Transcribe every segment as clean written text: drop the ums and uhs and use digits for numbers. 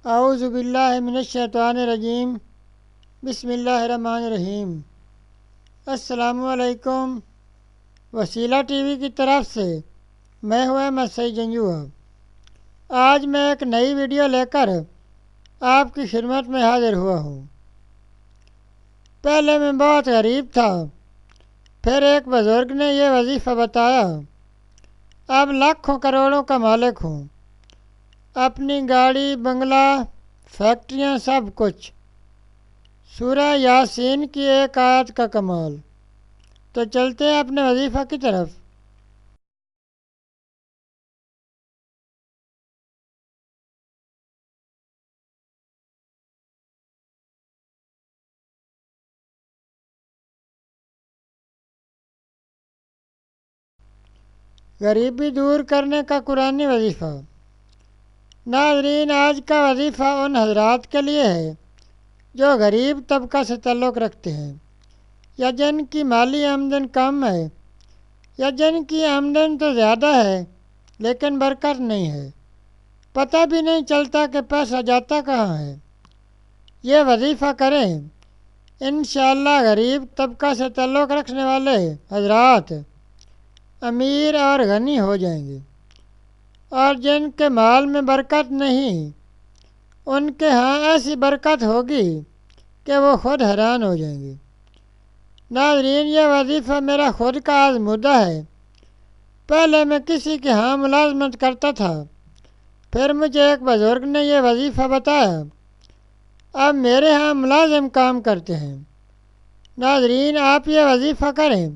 اعوذ باللہ من الشیطان الرجیم بسم اللہ الرحمن الرحیم۔ السلام علیکم۔ وسیلہ ٹی وی کی طرف سے میں ہوں احمد سعید جنجو۔ آج میں ایک نئی ویڈیو لے کر آپ کی خدمت میں حاضر ہوا ہوں۔ پہلے میں بہت غریب تھا، پھر ایک بزرگ نے یہ وظیفہ بتایا، اب لاکھوں کروڑوں کا مالک ہوں، اپنی گاڑی، بنگلہ، فیکٹریاں، سب کچھ۔ سورہ یاسین کی ایک آیت کا کمال۔ تو چلتے ہیں اپنے وظیفہ کی طرف۔ غریبی دور کرنے کا قرآنی وظیفہ۔ ناظرین، آج کا وظیفہ ان حضرات کے لیے ہے جو غریب طبقہ سے تعلق رکھتے ہیں، یا جن کی مالی آمدن کم ہے، یا جن کی آمدن تو زیادہ ہے لیکن برکت نہیں ہے، پتہ بھی نہیں چلتا کہ پیسہ جاتا کہاں ہے۔ یہ وظیفہ کریں، انشاءاللہ غریب طبقہ سے تعلق رکھنے والے حضرات امیر اور غنی ہو جائیں گے، اور جن کے مال میں برکت نہیں، ان کے ہاں ایسی برکت ہوگی کہ وہ خود حیران ہو جائیں گے۔ ناظرین، یہ وظیفہ میرا خود کا آزمودہ ہے۔ پہلے میں کسی کے ہاں ملازمت کرتا تھا، پھر مجھے ایک بزرگ نے یہ وظیفہ بتایا، اب میرے ہاں ملازم کام کرتے ہیں۔ ناظرین، آپ یہ وظیفہ کریں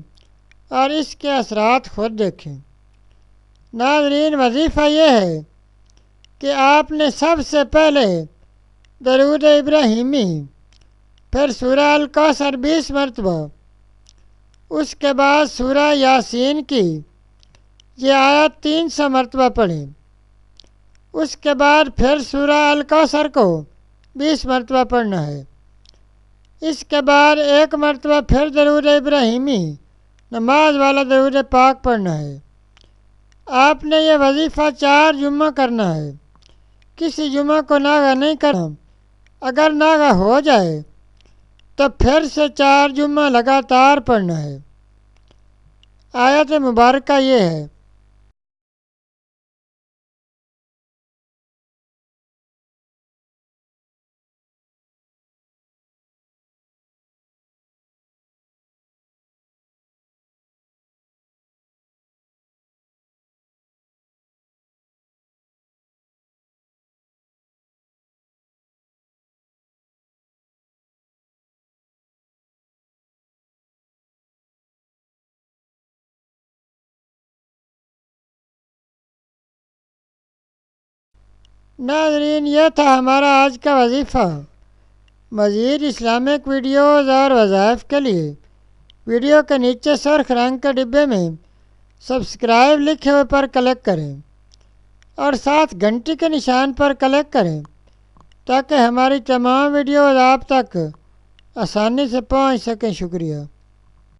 اور اس کے اثرات خود دیکھیں۔ ناظرین، وظیفہ یہ ہے کہ آپ نے سب سے پہلے درود ابراہیمی، پھر سورہ الکوثر 20 مرتبہ، اس کے بعد سورہ یاسین کی یہ آیت 300 مرتبہ پڑھیں، اس کے بعد پھر سورہ الکوثر کو 20 مرتبہ پڑھنا ہے، اس کے بعد 1 مرتبہ پھر درود ابراہیمی نماز والا درود پاک پڑھنا ہے۔ آپ نے یہ وظیفہ 4 جمعہ کرنا ہے، کسی جمعہ کو ناغہ نہیں کرنا۔ اگر ناغہ ہو جائے تو پھر سے 4 جمعہ لگاتار پڑھنا ہے۔ آیت مبارکہ یہ ہے، ناظرین، یہ تھا ہمارا آج کا وظیفہ۔ مزید اسلامک ویڈیوز اور وظائف کے لیے ویڈیو کے نیچے سرخ رنگ کے ڈبے میں سبسکرائب لکھے ہوئے پر کلک کریں اور ساتھ گھنٹی کے نشان پر کلک کریں تاکہ ہماری تمام ویڈیوز آپ تک آسانی سے پہنچ سکیں۔ شکریہ۔